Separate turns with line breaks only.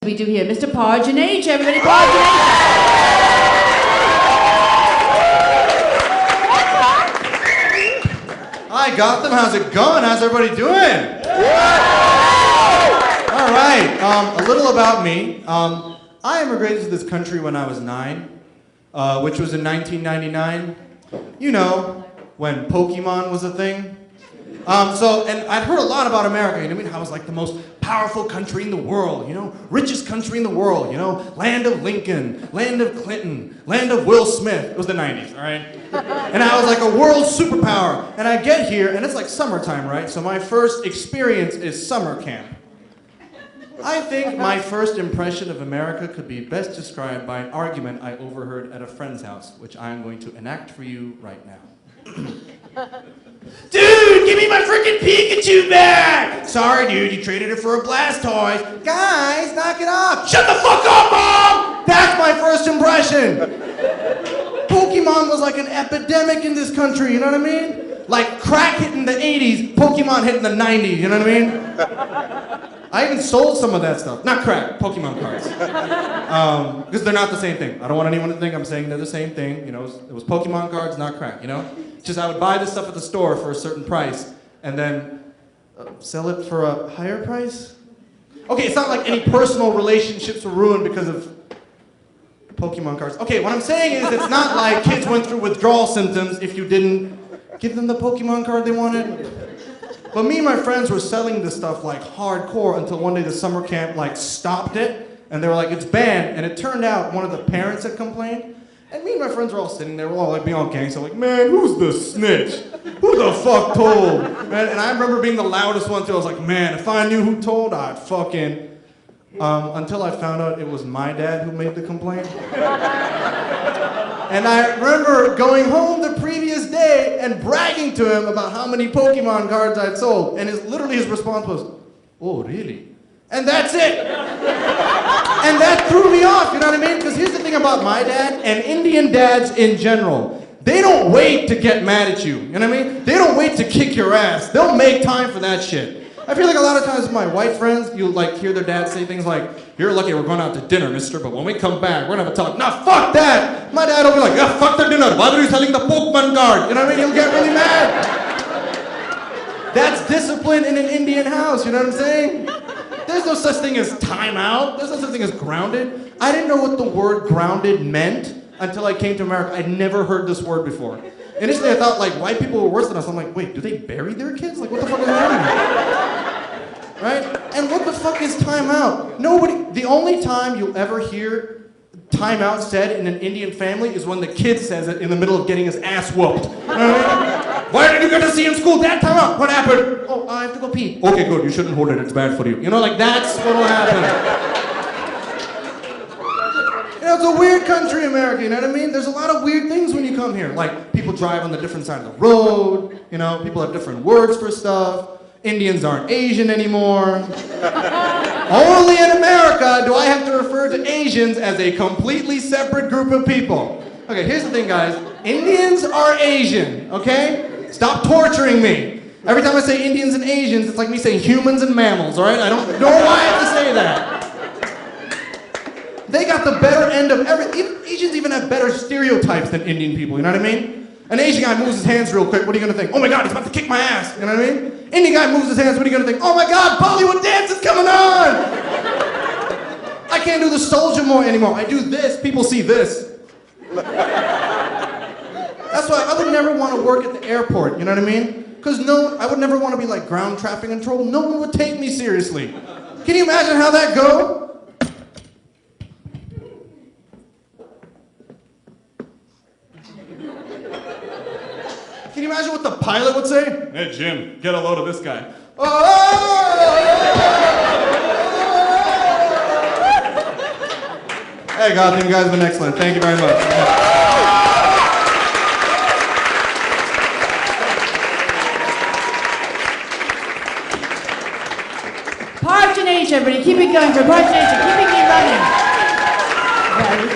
We do here, Mr. Juneja, everybody, Juneja.
Hi, Gotham. How's it going? How's everybody doing? All right. A little about me. I immigrated to this country when I was 9, which was in 1999. You know, when Pokemon was a thing. And I'd heard a lot about America, you know what I mean? How it was like the most powerful country in the world, you know? Richest country in the world, you know? Land of Lincoln, land of Clinton, land of Will Smith. It was the 90s, all right? And I was like a world superpower. And I get here, and it's like summertime, right? So my first experience is summer camp. I think my first impression of America could be best described by an argument I overheard at a friend's house, which I am going to enact for you right now. Dude, give me my freaking Pikachu back! Sorry, dude, you traded it for a Blastoise. Guys, knock it off. Shut the fuck up, Mom! That's my first impression. Pokemon was like an epidemic in this country, you know what I mean? Like crack hit in the 80s, Pokemon hit in the 90s, you know what I mean? I even sold some of that stuff. Not crack, Pokemon cards. Because they're not the same thing. I don't want anyone to think I'm saying they're the same thing. You know, it was Pokemon cards, not crack, you know? Just I would buy this stuff at the store for a certain price and then sell it for a higher price? Okay, it's not like any personal relationships were ruined because of Pokemon cards. Okay, what I'm saying is it's not like kids went through withdrawal symptoms if you didn't give them the Pokemon card they wanted. But me and my friends were selling this stuff like hardcore until one day the summer camp like stopped it and they were like, it's banned. And it turned out one of the parents had complained. And me and my friends were all sitting there, we're all like being all gangster, like, man, who's the snitch? Who the fuck told? And I remember being the loudest one too. I was like, man, if I knew who told, I'd fucking... Until I found out it was my dad who made the complaint. And I remember going home the previous day and bragging to him about how many Pokemon cards I'd sold. And literally his response was, oh, really? And that's it. And that threw me off, you know what I mean? Because here's the thing about my dad and Indian dads in general. They don't wait to get mad at you, you know what I mean? They don't wait to kick your ass. They'll make time for that shit. I feel like a lot of times with my white friends, you like hear their dads say things like, you're lucky we're going out to dinner, mister, but when we come back, we're gonna have a talk. Nah, fuck that! My dad will be like, yeah, fuck the dinner. Why are you selling the Pokemon card? You know what I mean? He'll get really mad. That's discipline in an Indian house, you know what I'm saying? There's no such thing as time out. There's no such thing as grounded. I didn't know what the word grounded meant until I came to America. I'd never heard this word before. Initially, I thought like white people were worse than us. I'm like, wait, do they bury their kids? Like, what the fuck is happening? Right? And what the fuck is time out? The only time you'll ever hear time out said in an Indian family is when the kid says it in the middle of getting his ass whooped. You know what I mean? Why did you get to see in school? Dad, time out. What happened? Oh, I have to go pee. Okay, good. You shouldn't hold it. It's bad for you. You know, like that's what'll happen. You know, it's a weird country, America, you know what I mean? There's a lot of weird things when you come here. Like, people drive on the different side of the road, you know, people have different words for stuff. Indians aren't Asian anymore. Only in America do I have to refer to Asians as a completely separate group of people. Okay, here's the thing, guys. Indians are Asian, okay? Stop torturing me. Every time I say Indians and Asians, it's like me saying humans and mammals, all right? I don't know why I have to say that. They got the better end of everything. Asians even have better stereotypes than Indian people, you know what I mean? An Asian guy moves his hands real quick, what are you gonna think? Oh my God, he's about to kick my ass, you know what I mean? Indian guy moves his hands, what are you gonna think? Oh my God, Bollywood dance is coming on! I can't do the soldier more anymore. I do this, people see this. That's why I would never want to work at the airport, you know what I mean? Because I would never want to be like ground traffic control. No one would take me seriously. Can you imagine how that go? Can you imagine what the pilot would say? Hey, Jim, get a load of this guy. Hey, Gotham, you guys have been excellent. Thank you very much.
Juneja, everybody, keep it going for Juneja, keep it running. Very